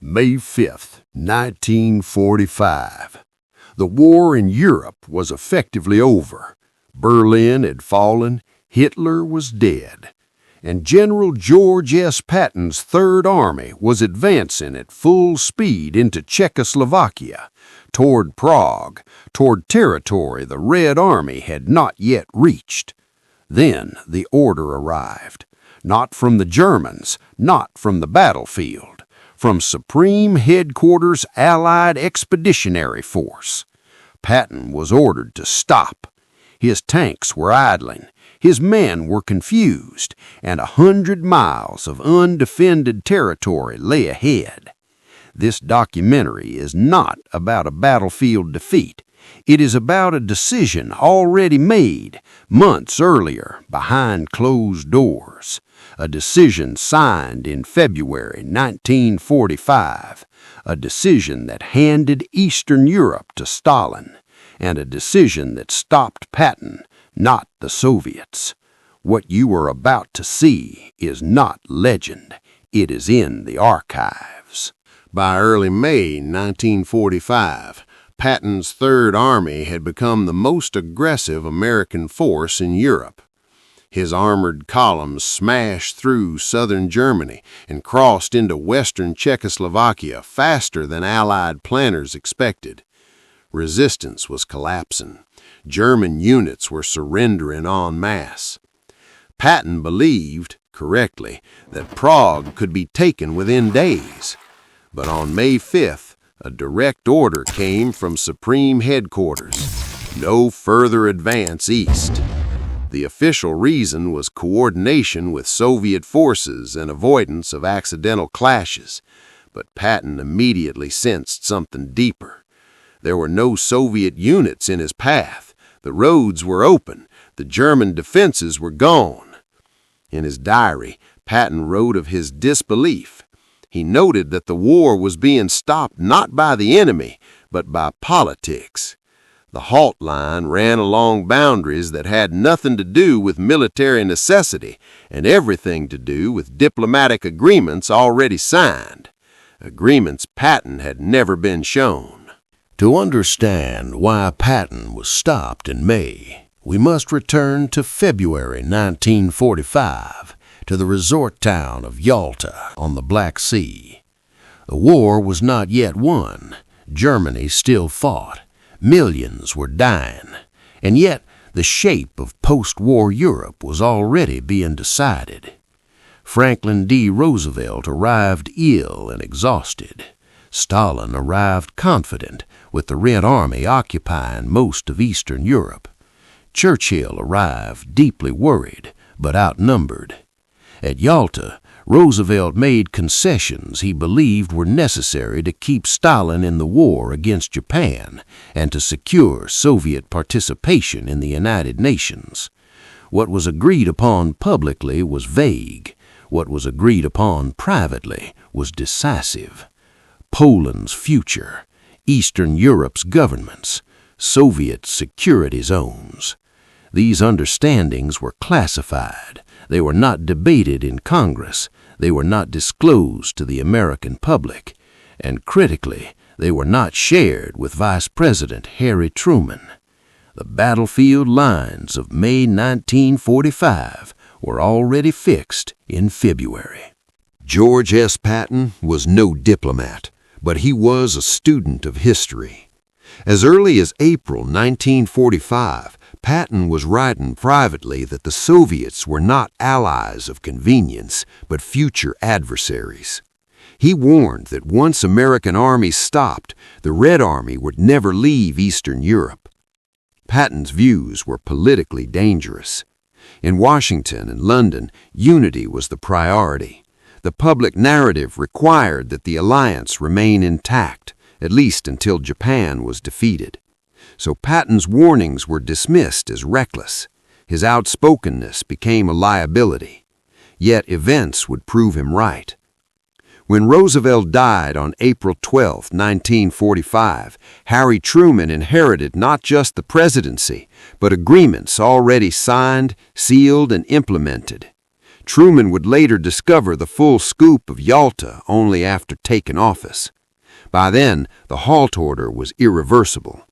May 5th, 1945. The war in Europe was effectively over. Berlin had fallen, Hitler was dead, and General George S. Patton's Third Army was advancing at full speed into Czechoslovakia, toward Prague, toward territory the Red Army had not yet reached. Then the order arrived, not from the Germans, not from the battlefield, from Supreme Headquarters Allied Expeditionary Force. Patton was ordered to stop. His tanks were idling, his men were confused, and 100 miles of undefended territory lay ahead. This documentary is not about a battlefield defeat. It is about a decision already made months earlier behind closed doors. A decision signed in February 1945, a decision that handed Eastern Europe to Stalin, and a decision that stopped Patton, not the Soviets. What you are about to see is not legend. It is in the archives. By early May 1945, Patton's Third Army had become the most aggressive American force in Europe. His armored columns smashed through southern Germany and crossed into western Czechoslovakia faster than Allied planners expected. Resistance was collapsing. German units were surrendering en masse. Patton believed, correctly, that Prague could be taken within days. But on May 5th, a direct order came from Supreme Headquarters: no further advance east. The official reason was coordination with Soviet forces and avoidance of accidental clashes, but Patton immediately sensed something deeper. There were no Soviet units in his path. The roads were open. The German defenses were gone. In his diary, Patton wrote of his disbelief. He noted that the war was being stopped not by the enemy, but by politics. The halt line ran along boundaries that had nothing to do with military necessity and everything to do with diplomatic agreements already signed, agreements Patton had never been shown. To understand why Patton was stopped in May, we must return to February 1945, to the resort town of Yalta on the Black Sea. The war was not yet won. Germany still fought. Millions were dying, and yet the shape of post-war Europe was already being decided. Franklin D. Roosevelt arrived ill and exhausted. Stalin arrived confident, with the Red Army occupying most of Eastern Europe. Churchill arrived deeply worried, but outnumbered. At Yalta, Roosevelt made concessions he believed were necessary to keep Stalin in the war against Japan and to secure Soviet participation in the United Nations. What was agreed upon publicly was vague. What was agreed upon privately was decisive. Poland's future, Eastern Europe's governments, Soviet security zones. These understandings were classified. They were not debated in Congress. They were not disclosed to the American public. And critically, they were not shared with Vice President Harry Truman. The battlefield lines of May 1945 were already fixed in February. George S. Patton was no diplomat, but he was a student of history. As early as April 1945, Patton was writing privately that the Soviets were not allies of convenience, but future adversaries. He warned that once American armies stopped, the Red Army would never leave Eastern Europe. Patton's views were politically dangerous. In Washington and London, unity was the priority. The public narrative required that the alliance remain intact, at least until Japan was defeated. So Patton's warnings were dismissed as reckless. His outspokenness became a liability. Yet events would prove him right. When Roosevelt died on April 12, 1945, Harry Truman inherited not just the presidency, but agreements already signed, sealed, and implemented. Truman would later discover the full scoop of Yalta only after taking office. By then, the halt order was irreversible.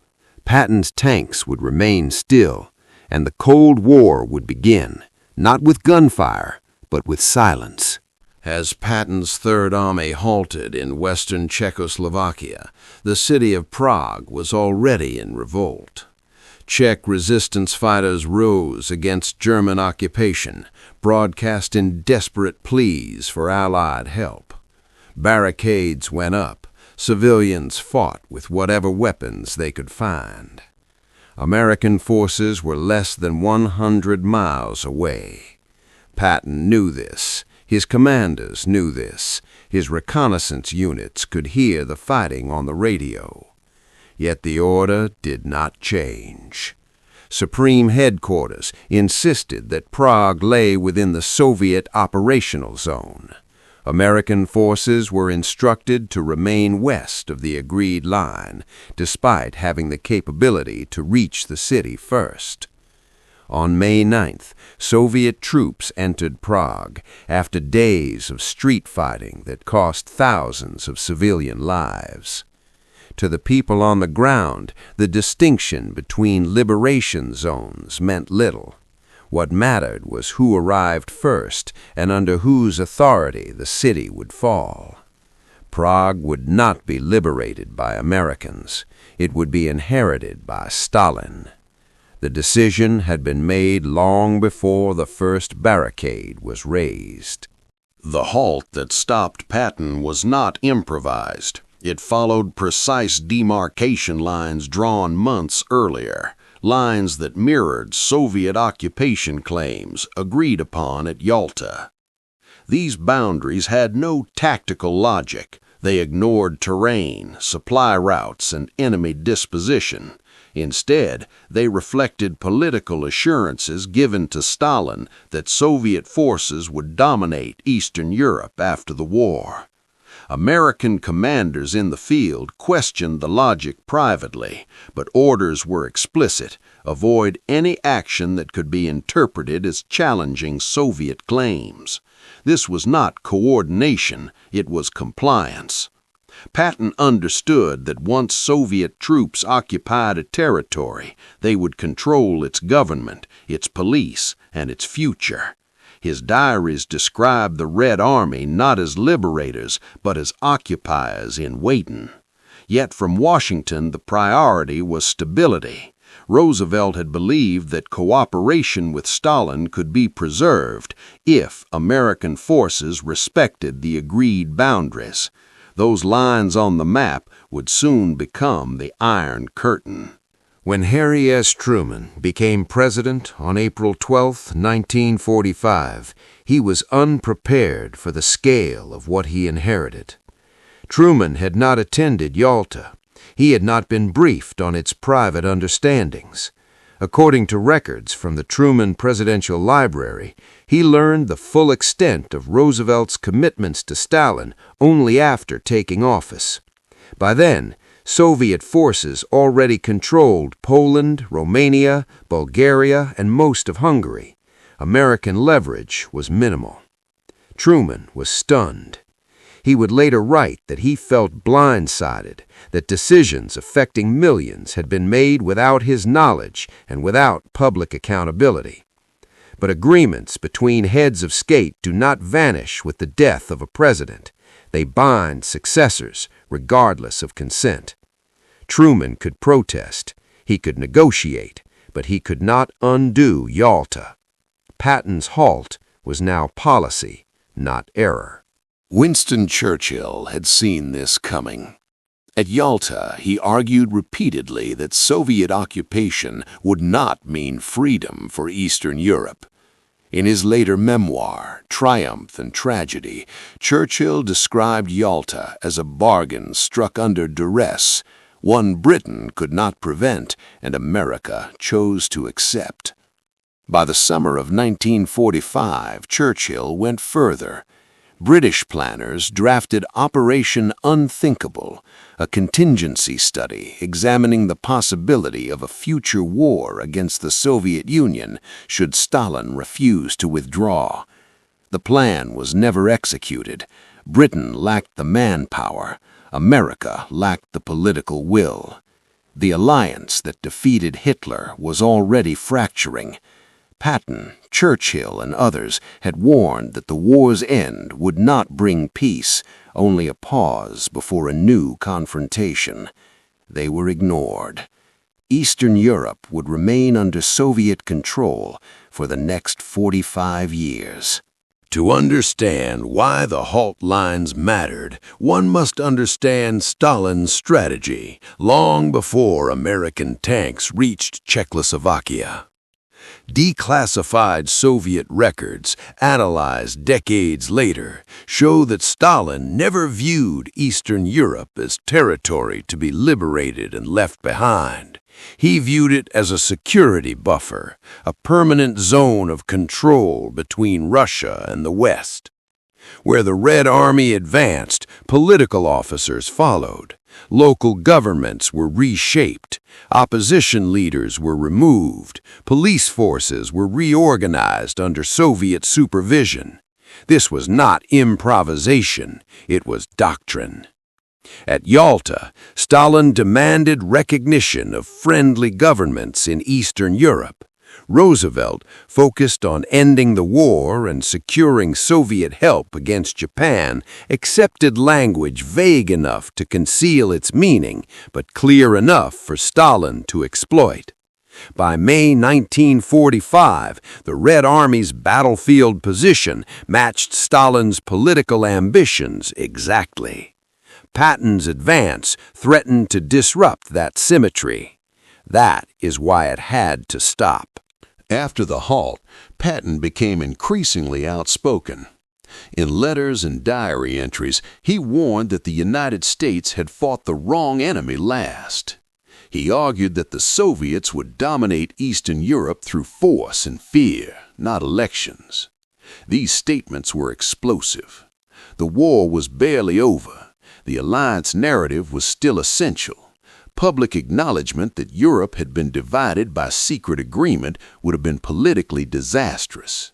Patton's tanks would remain still, and the Cold War would begin, not with gunfire, but with silence. As Patton's Third Army halted in western Czechoslovakia, the city of Prague was already in revolt. Czech resistance fighters rose against German occupation, broadcasting desperate pleas for Allied help. Barricades went up. Civilians fought with whatever weapons they could find. American forces were less than 100 miles away. Patton knew this. His commanders knew this. His reconnaissance units could hear the fighting on the radio. Yet the order did not change. Supreme Headquarters insisted that Prague lay within the Soviet operational zone. American forces were instructed to remain west of the agreed line, despite having the capability to reach the city first. On May 9th, Soviet troops entered Prague after days of street fighting that cost thousands of civilian lives. To the people on the ground, the distinction between liberation zones meant little. What mattered was who arrived first and under whose authority the city would fall. Prague would not be liberated by Americans. It would be inherited by Stalin. The decision had been made long before the first barricade was raised. The halt that stopped Patton was not improvised. It followed precise demarcation lines drawn months earlier. Lines that mirrored Soviet occupation claims agreed upon at Yalta. These boundaries had no tactical logic. They ignored terrain, supply routes, and enemy disposition. Instead, they reflected political assurances given to Stalin that Soviet forces would dominate Eastern Europe after the war. American commanders in the field questioned the logic privately, but orders were explicit: avoid any action that could be interpreted as challenging Soviet claims. This was not coordination, it was compliance. Patton understood that once Soviet troops occupied a territory, they would control its government, its police, and its future. His diaries describe the Red Army not as liberators, but as occupiers in waiting. Yet from Washington the priority was stability. Roosevelt had believed that cooperation with Stalin could be preserved if American forces respected the agreed boundaries. Those lines on the map would soon become the Iron Curtain. When Harry S. Truman became president on April 12, 1945, he was unprepared for the scale of what he inherited. Truman had not attended Yalta. He had not been briefed on its private understandings. According to records from the Truman Presidential Library, he learned the full extent of Roosevelt's commitments to Stalin only after taking office. By then, Soviet forces already controlled Poland, Romania, Bulgaria, and most of Hungary. American leverage was minimal. Truman was stunned. He would later write that he felt blindsided, that decisions affecting millions had been made without his knowledge and without public accountability. But agreements between heads of state do not vanish with the death of a president. They bind successors, regardless of consent. Truman could protest, he could negotiate, but he could not undo Yalta. Patton's halt was now policy, not error. Winston Churchill had seen this coming. At Yalta, he argued repeatedly that Soviet occupation would not mean freedom for Eastern Europe. In his later memoir, Triumph and Tragedy, Churchill described Yalta as a bargain struck under duress, one Britain could not prevent and America chose to accept. By the summer of 1945, Churchill went further. British planners drafted Operation Unthinkable, a contingency study examining the possibility of a future war against the Soviet Union should Stalin refuse to withdraw. The plan was never executed. Britain lacked the manpower. America lacked the political will. The alliance that defeated Hitler was already fracturing. Patton, Churchill, and others had warned that the war's end would not bring peace, only a pause before a new confrontation. They were ignored. Eastern Europe would remain under Soviet control for the next 45 years. To understand why the halt lines mattered, one must understand Stalin's strategy long before American tanks reached Czechoslovakia. Declassified Soviet records, analyzed decades later, show that Stalin never viewed Eastern Europe as territory to be liberated and left behind. He viewed it as a security buffer, a permanent zone of control between Russia and the West. Where the Red Army advanced, political officers followed. Local governments were reshaped. Opposition leaders were removed. Police forces were reorganized under Soviet supervision. This was not improvisation, it was doctrine. At Yalta, Stalin demanded recognition of friendly governments in Eastern Europe. Roosevelt focused on ending the war and securing Soviet help against Japan, accepted language vague enough to conceal its meaning, but clear enough for Stalin to exploit. By May 1945, the Red Army's battlefield position matched Stalin's political ambitions exactly. Patton's advance threatened to disrupt that symmetry. That is why it had to stop. After the halt, Patton became increasingly outspoken. In letters and diary entries, he warned that the United States had fought the wrong enemy last. He argued that the Soviets would dominate Eastern Europe through force and fear, not elections. These statements were explosive. The war was barely over. The alliance narrative was still essential. Public acknowledgement that Europe had been divided by secret agreement would have been politically disastrous.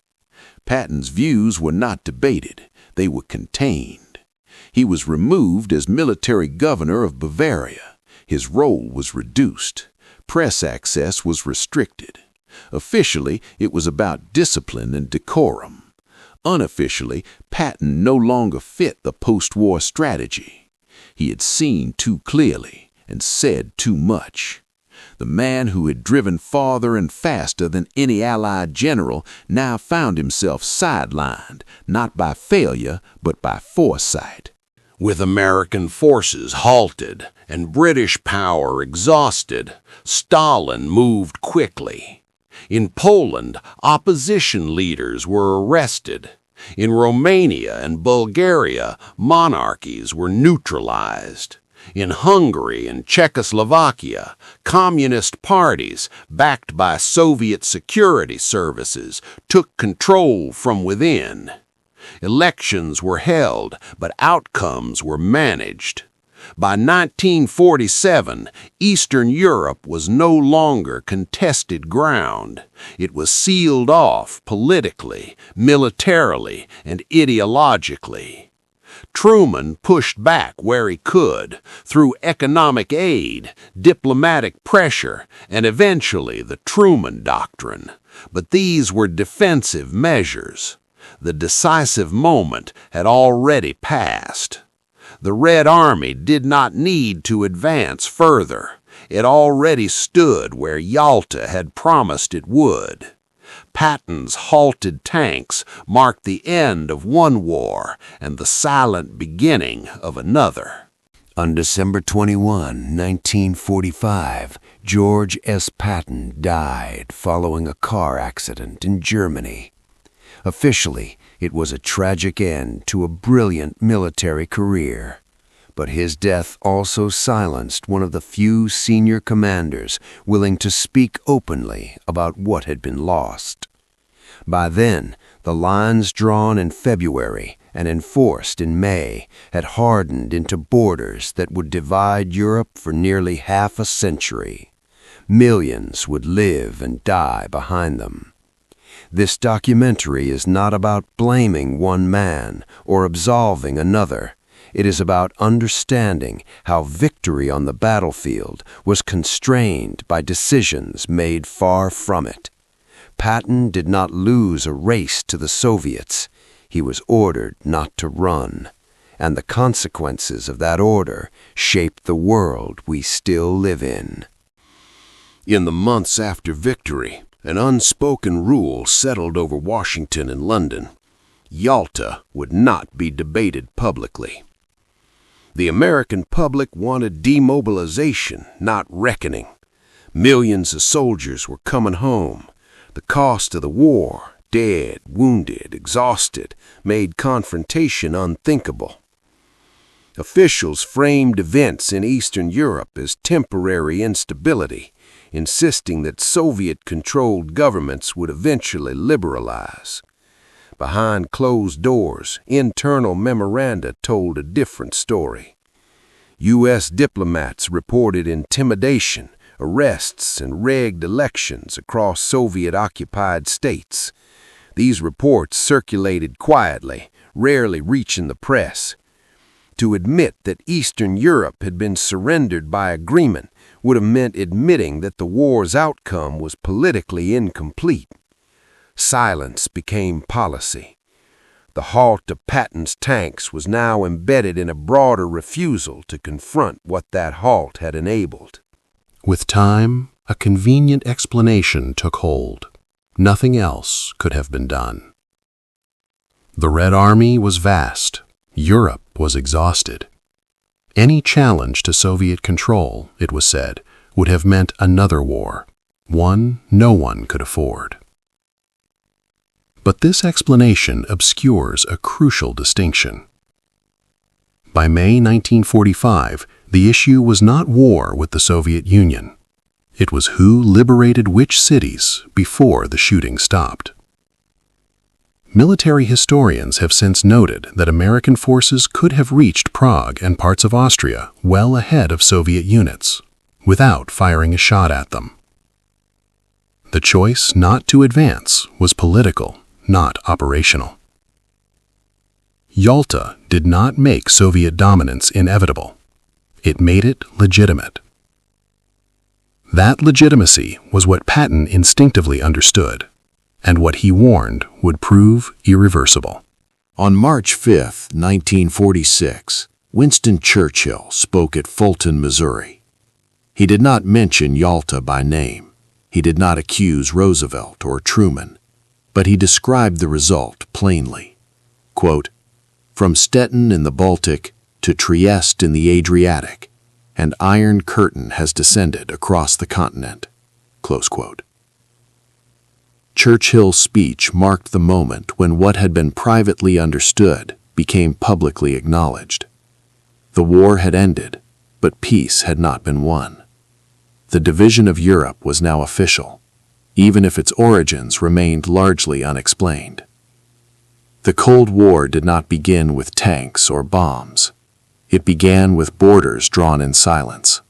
Patton's views were not debated. They were contained. He was removed as military governor of Bavaria. His role was reduced. Press access was restricted. Officially, it was about discipline and decorum. Unofficially, Patton no longer fit the post-war strategy. He had seen too clearly and said too much. The man who had driven farther and faster than any Allied general now found himself sidelined, not by failure, but by foresight. With American forces halted and British power exhausted, Stalin moved quickly. In Poland, opposition leaders were arrested. In Romania and Bulgaria, monarchies were neutralized. In Hungary and Czechoslovakia, communist parties, backed by Soviet security services, took control from within. Elections were held, but outcomes were managed. By 1947, Eastern Europe was no longer contested ground. It was sealed off politically, militarily, and ideologically. Truman pushed back where he could, through economic aid, diplomatic pressure, and eventually the Truman Doctrine. But these were defensive measures. The decisive moment had already passed. The Red Army did not need to advance further. It already stood where Yalta had promised it would. Patton's halted tanks marked the end of one war and the silent beginning of another. On December 21, 1945, George S. Patton died following a car accident in Germany. Officially, it was a tragic end to a brilliant military career. But his death also silenced one of the few senior commanders willing to speak openly about what had been lost. By then, the lines drawn in February and enforced in May had hardened into borders that would divide Europe for nearly half a century. Millions would live and die behind them. This documentary is not about blaming one man or absolving another. It is about understanding how victory on the battlefield was constrained by decisions made far from it. Patton did not lose a race to the Soviets. He was ordered not to run, and the consequences of that order shaped the world we still live in. In the months after victory, an unspoken rule settled over Washington and London. Yalta would not be debated publicly. The American public wanted demobilization, not reckoning. Millions of soldiers were coming home. The cost of the war, dead, wounded, exhausted, made confrontation unthinkable. Officials framed events in Eastern Europe as temporary instability, insisting that Soviet-controlled governments would eventually liberalize. Behind closed doors, internal memoranda told a different story. U.S. diplomats reported intimidation, arrests, and rigged elections across Soviet-occupied states. These reports circulated quietly, rarely reaching the press. To admit that Eastern Europe had been surrendered by agreement would have meant admitting that the war's outcome was politically incomplete. Silence became policy. The halt of Patton's tanks was now embedded in a broader refusal to confront what that halt had enabled. With time, a convenient explanation took hold. Nothing else could have been done. The Red Army was vast. Europe was exhausted. Any challenge to Soviet control, it was said, would have meant another war, one no one could afford. But this explanation obscures a crucial distinction. By May 1945, the issue was not war with the Soviet Union. It was who liberated which cities before the shooting stopped. Military historians have since noted that American forces could have reached Prague and parts of Austria well ahead of Soviet units, without firing a shot at them. The choice not to advance was political, not operational. Yalta did not make Soviet dominance inevitable. It made it legitimate. That legitimacy was what Patton instinctively understood, and what he warned would prove irreversible. On March 5, 1946, Winston Churchill spoke at Fulton, Missouri. He did not mention Yalta by name. He did not accuse Roosevelt or Truman, but he described the result plainly. Quote, "From Stettin in the Baltic to Trieste in the Adriatic, an iron curtain has descended across the continent." Close quote. Churchill's speech marked the moment when what had been privately understood became publicly acknowledged. The war had ended, but peace had not been won. The division of Europe was now official, even if its origins remained largely unexplained. The Cold War did not begin with tanks or bombs. It began with borders drawn in silence.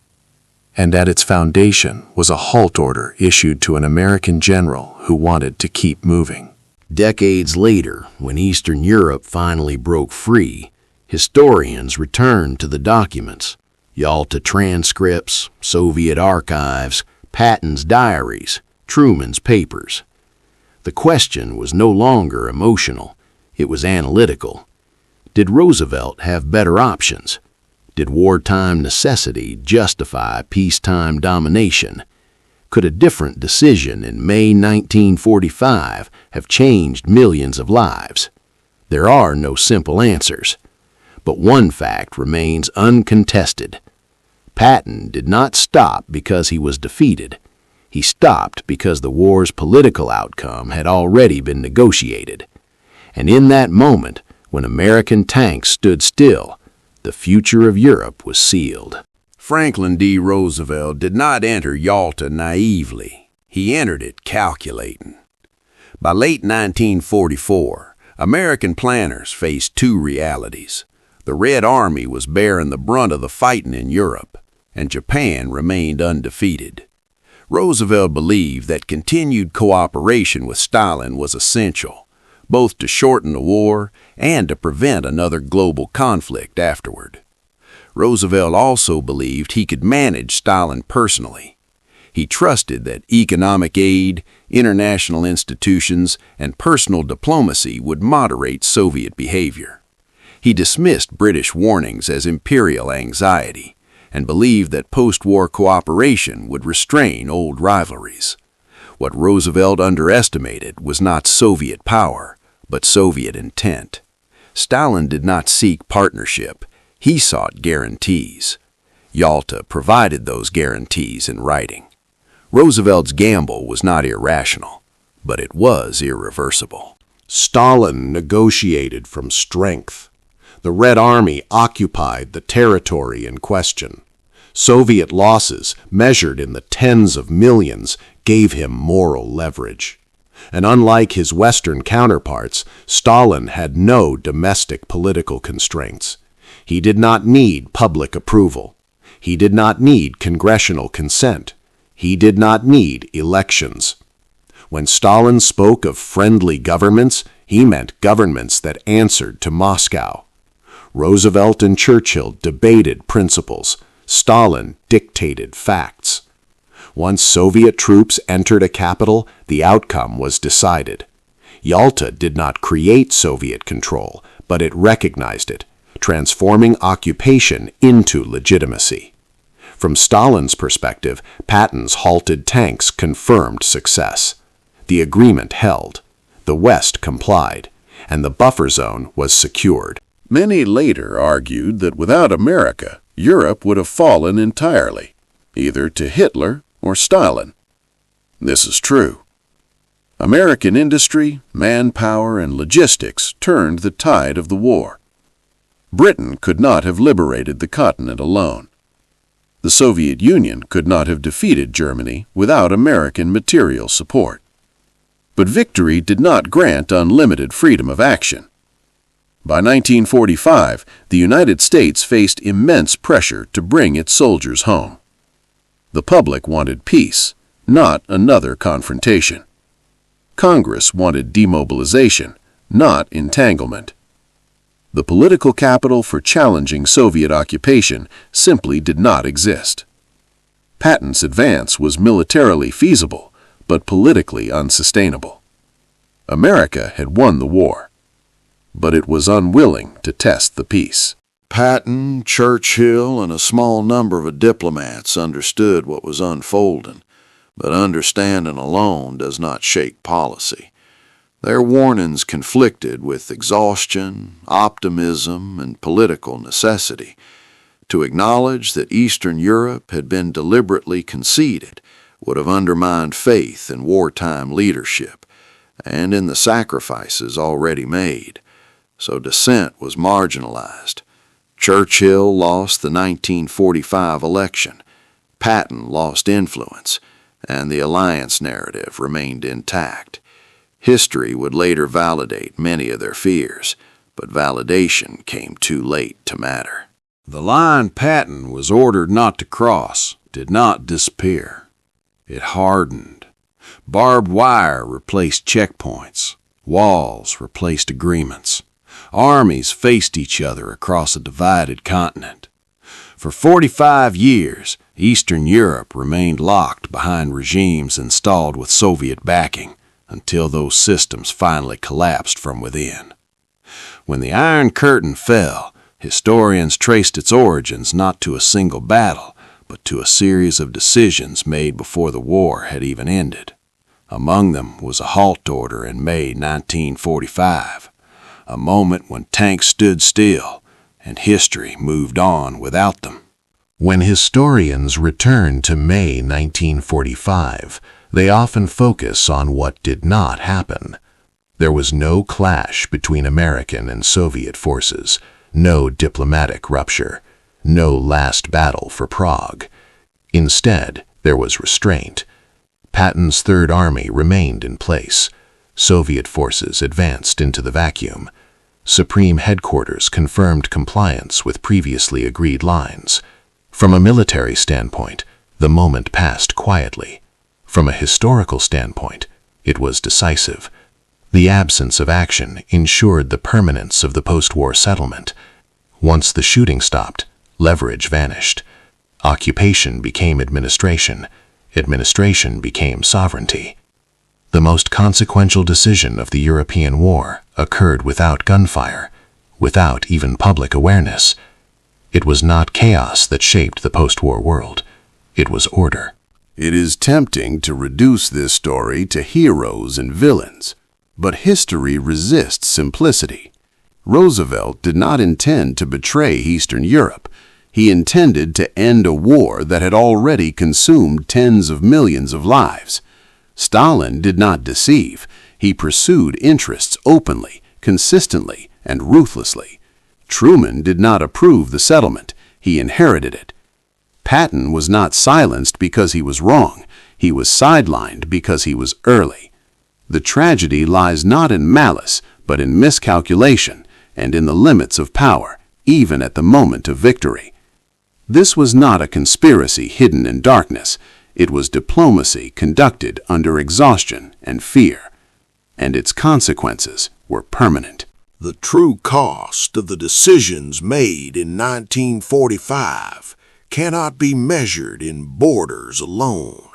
And at its foundation was a halt order issued to an American general who wanted to keep moving. Decades later, when Eastern Europe finally broke free, historians returned to the documents, Yalta transcripts, Soviet archives, Patton's diaries, Truman's papers. The question was no longer emotional, it was analytical. Did Roosevelt have better options? Did wartime necessity justify peacetime domination? Could a different decision in May 1945 have changed millions of lives? There are no simple answers, but one fact remains uncontested. Patton did not stop because he was defeated. He stopped because the war's political outcome had already been negotiated. And in that moment, when American tanks stood still, the future of Europe was sealed. Franklin D. Roosevelt did not enter Yalta naively. He entered it calculating. By late 1944, American planners faced two realities. The Red Army was bearing the brunt of the fighting in Europe, and Japan remained undefeated. Roosevelt believed that continued cooperation with Stalin was essential, both to shorten the war and to prevent another global conflict afterward. Roosevelt also believed he could manage Stalin personally. He trusted that economic aid, international institutions, and personal diplomacy would moderate Soviet behavior. He dismissed British warnings as imperial anxiety and believed that post-war cooperation would restrain old rivalries. What Roosevelt underestimated was not Soviet power, but Soviet intent. Stalin did not seek partnership. He sought guarantees. Yalta provided those guarantees in writing. Roosevelt's gamble was not irrational, but it was irreversible. Stalin negotiated from strength. The Red Army occupied the territory in question. Soviet losses, measured in the tens of millions, gave him moral leverage. And unlike his Western counterparts, Stalin had no domestic political constraints. He did not need public approval. He did not need congressional consent. He did not need elections. When Stalin spoke of friendly governments, he meant governments that answered to Moscow. Roosevelt and Churchill debated principles. Stalin dictated facts. Once Soviet troops entered a capital, the outcome was decided. Yalta did not create Soviet control, but it recognized it, transforming occupation into legitimacy. From Stalin's perspective, Patton's halted tanks confirmed success. The agreement held, the West complied, and the buffer zone was secured. Many later argued that without America, Europe would have fallen entirely, either to Hitler or Stalin. This is true. American industry, manpower, and logistics turned the tide of the war. Britain could not have liberated the continent alone. The Soviet Union could not have defeated Germany without American material support. But victory did not grant unlimited freedom of action. By 1945, the United States faced immense pressure to bring its soldiers home. The public wanted peace, not another confrontation. Congress wanted demobilization, not entanglement. The political capital for challenging Soviet occupation simply did not exist. Patton's advance was militarily feasible, but politically unsustainable. America had won the war, but it was unwilling to test the peace. Patton, Churchill, and a small number of diplomats understood what was unfolding, but understanding alone does not shape policy. Their warnings conflicted with exhaustion, optimism, and political necessity. To acknowledge that Eastern Europe had been deliberately conceded would have undermined faith in wartime leadership and in the sacrifices already made. So dissent was marginalized. Churchill lost the 1945 election. Patton lost influence, and the alliance narrative remained intact. History would later validate many of their fears, but validation came too late to matter. The line Patton was ordered not to cross did not disappear. It hardened. Barbed wire replaced checkpoints. Walls replaced agreements. Armies faced each other across a divided continent. For 45 years, Eastern Europe remained locked behind regimes installed with Soviet backing, until those systems finally collapsed from within. When the Iron Curtain fell, historians traced its origins not to a single battle, but to a series of decisions made before the war had even ended. Among them was a halt order in May 1945, a moment when tanks stood still and history moved on without them. When historians return to May 1945, they often focus on what did not happen. There was no clash between American and Soviet forces, no diplomatic rupture, no last battle for Prague. Instead, there was restraint. Patton's Third Army remained in place. Soviet forces advanced into the vacuum. Supreme Headquarters confirmed compliance with previously agreed lines. From a military standpoint, the moment passed quietly. From a historical standpoint, it was decisive. The absence of action ensured the permanence of the post-war settlement. Once the shooting stopped, leverage vanished. Occupation became administration. Administration became sovereignty. The most consequential decision of the European war occurred without gunfire, without even public awareness. It was not chaos that shaped the post-war world. It was order. It is tempting to reduce this story to heroes and villains, but history resists simplicity. Roosevelt did not intend to betray Eastern Europe. He intended to end a war that had already consumed tens of millions of lives. Stalin did not deceive. He pursued interests openly, consistently, and ruthlessly. Truman did not approve the settlement. He inherited it. Patton was not silenced because he was wrong. He was sidelined because he was early. The tragedy lies not in malice, but in miscalculation and in the limits of power, even at the moment of victory. This was not a conspiracy hidden in darkness. It was diplomacy conducted under exhaustion and fear, and its consequences were permanent. The true cost of the decisions made in 1945 cannot be measured in borders alone.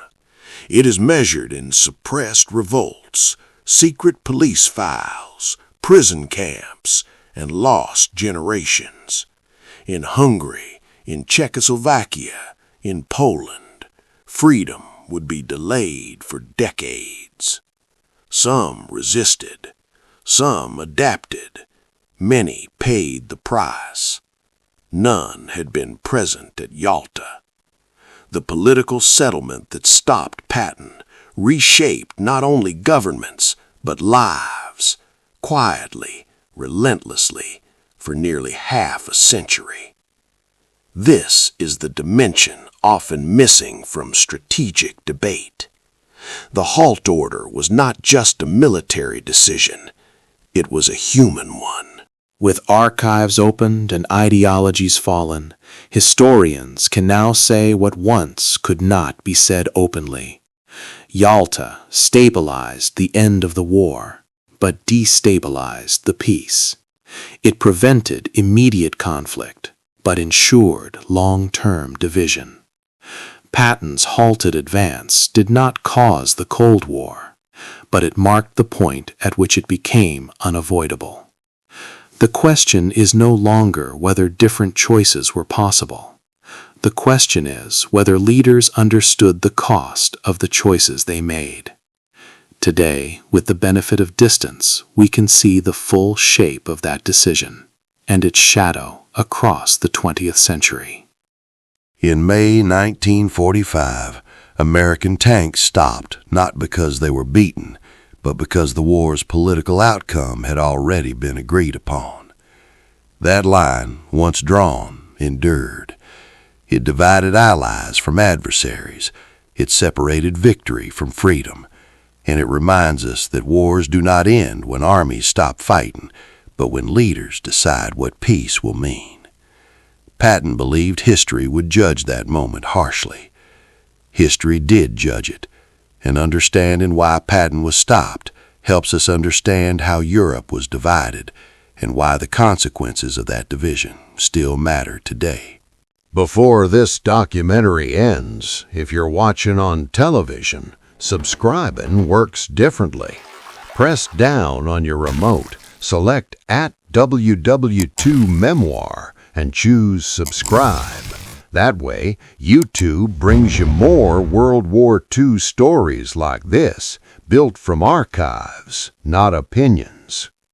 It is measured in suppressed revolts, secret police files, prison camps, and lost generations. In Hungary, in Czechoslovakia, in Poland, freedom would be delayed for decades. Some resisted, some adapted, many paid the price. None had been present at Yalta. The political settlement that stopped Patton reshaped not only governments, but lives, quietly, relentlessly, for nearly half a century. This is the dimension often missing from strategic debate. The halt order was not just a military decision, it was a human one. With archives opened and ideologies fallen, historians can now say what once could not be said openly. Yalta stabilized the end of the war, but destabilized the peace. It prevented immediate conflict, but ensured long-term division. Patton's halted advance did not cause the Cold War, but it marked the point at which it became unavoidable. The question is no longer whether different choices were possible. The question is whether leaders understood the cost of the choices they made. Today, with the benefit of distance, we can see the full shape of that decision and its shadow across the 20th century. In May 1945, American tanks stopped not because they were beaten, but because the war's political outcome had already been agreed upon. That line, once drawn, endured. It divided allies from adversaries. It separated victory from freedom. And it reminds us that wars do not end when armies stop fighting, but when leaders decide what peace will mean. Patton believed history would judge that moment harshly. History did judge it, and understanding why Patton was stopped helps us understand how Europe was divided and why the consequences of that division still matter today. Before this documentary ends, if you're watching on television, subscribing works differently. Press down on your remote, select @WW2 Memoir, and choose subscribe. That way, YouTube brings you more World War II stories like this, built from archives, not opinions.